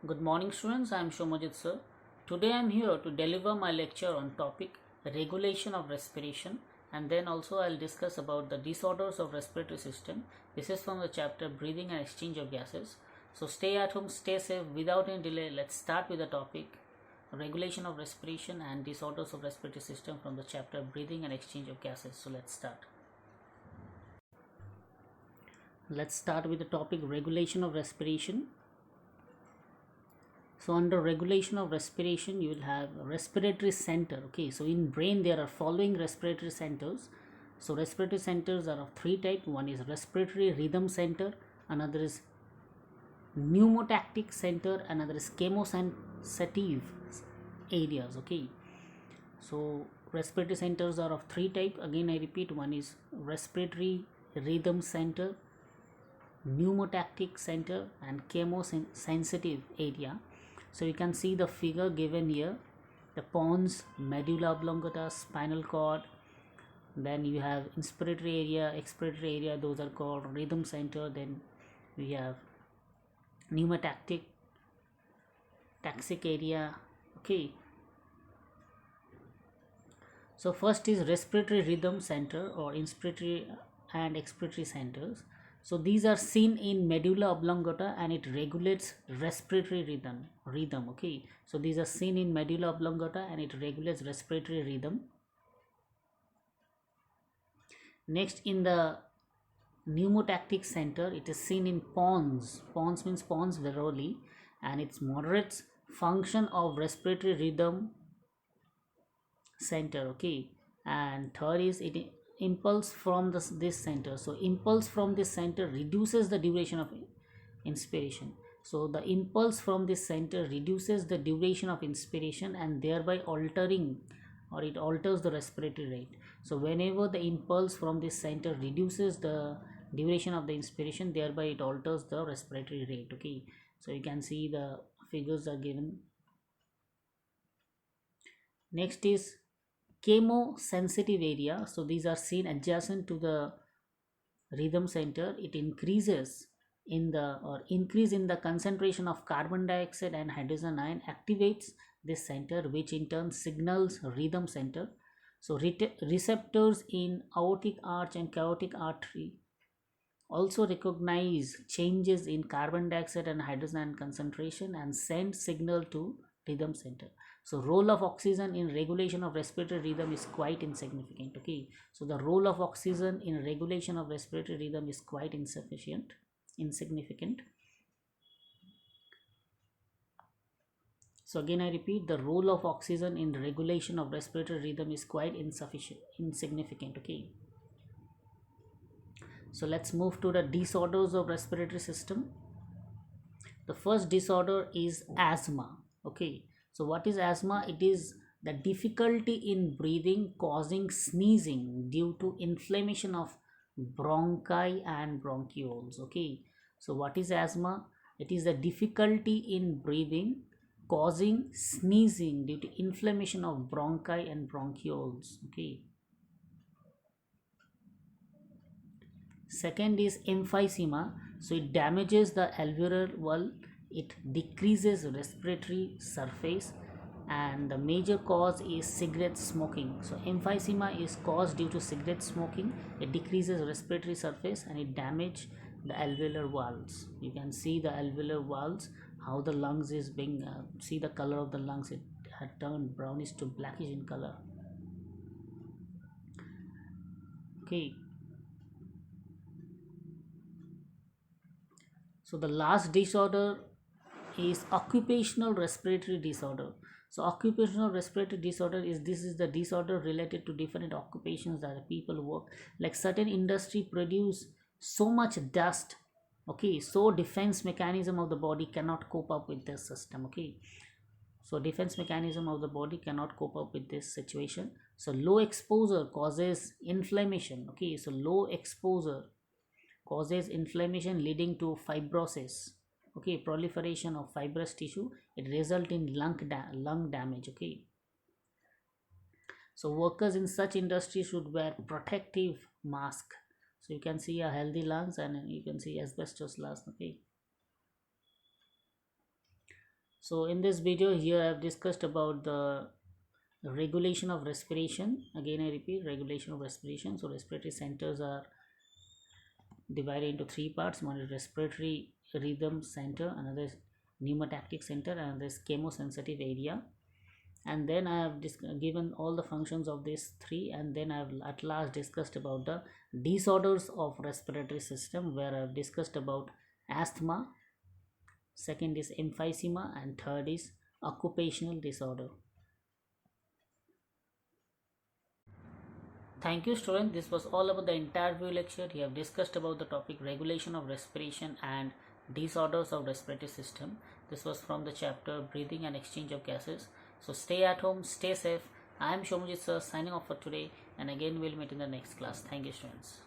Good morning students, I am Shomajit sir. Today I am here to deliver my lecture on topic regulation of respiration, and then also I will discuss about the disorders of respiratory system. This is from the chapter breathing and exchange of gases. So stay at home, stay safe. Without any delay, let's start with the topic regulation of respiration and disorders of respiratory system from the chapter breathing and exchange of gases. So let's start. Let's start with the topic regulation of respiration. So under regulation of respiration, you will have respiratory center. Okay, so in brain there are following respiratory centers. So respiratory centers are of three types. One is respiratory rhythm center, another is pneumotactic center, another is chemosensitive areas. Okay, so respiratory centers are of three types. Again I repeat, one is respiratory rhythm center, pneumotactic center, and chemosensitive area. So you can see the figure given here, the pons, medulla oblongata, spinal cord, then you have inspiratory area, expiratory area, those are called rhythm center. Then we have pneumotactic taxic area. Okay, so first is respiratory rhythm center or inspiratory and expiratory centers. So these are seen in medulla oblongata and it regulates respiratory rhythm. Okay, so these are seen in medulla oblongata and it regulates respiratory rhythm. Next, in the pneumotactic center, it is seen in pons means pons varolii, and it moderates function of respiratory rhythm center. Okay, and third is it impulse from this center. So impulse from this center reduces the duration of inspiration. So the impulse from this center reduces the duration of inspiration and thereby altering, or it alters the respiratory rate. So whenever the impulse from this center reduces the duration of the inspiration, thereby it alters the respiratory rate. Okay, so you can see the figures are given. Next is chemosensitive area. So these are seen adjacent to the rhythm center. It increases in the or increase in the concentration of carbon dioxide and hydrogen ion activates this center, which in turn signals rhythm center. So receptors in aortic arch and carotid artery also recognize changes in carbon dioxide and hydrogen concentration and send signal to rhythm center. So role of oxygen in regulation of respiratory rhythm is quite insignificant. Okay, so the role of oxygen in regulation of respiratory rhythm is quite insignificant. So again I repeat, the role of oxygen in regulation of respiratory rhythm is quite insignificant. Okay, so let's move to the disorders of respiratory system. The first disorder is asthma. Okay, so what is asthma? It is the difficulty in breathing causing sneezing due to inflammation of bronchi and bronchioles. Okay, so what is asthma? It is the difficulty in breathing causing sneezing due to inflammation of bronchi and bronchioles. Okay, second is emphysema. So it damages the alveolar wall, it decreases respiratory surface, and the major cause is cigarette smoking. So emphysema is caused due to cigarette smoking. It decreases respiratory surface and it damages the alveolar walls. You can see the alveolar walls, how the lungs is being see the color of the lungs, it had turned brownish to blackish in color. Okay, so the last disorder is occupational respiratory disorder. So occupational respiratory disorder is, this is the disorder related to different occupations that people work, like certain industry produce so much dust. Okay, so defense mechanism of the body cannot cope up with this system. Okay, so defense mechanism of the body cannot cope up with this situation. So low exposure causes inflammation. Okay, so low exposure causes inflammation leading to fibrosis. Okay, proliferation of fibrous tissue, it result in lung damage. Okay, so workers in such industry should wear protective mask. So you can see a healthy lungs and you can see asbestos lungs. Okay, So in this video here I have discussed about the regulation of respiration. Again I repeat, regulation of respiration. So respiratory centers are divided into three parts. One is respiratory rhythm center, another is pneumotactic center, and another is chemosensitive area. And then I have given all the functions of these three, and then I have at last discussed about the disorders of respiratory system, where I have discussed about asthma, second is emphysema, and third is occupational disorder. Thank you student, this was all about the entire view lecture. We have discussed about the topic regulation of respiration and disorders of respiratory system. This was from the chapter breathing and exchange of gases. So stay at home, stay safe. I am Shomujit sir signing off for today, and again we'll meet in the next class. Thank you students.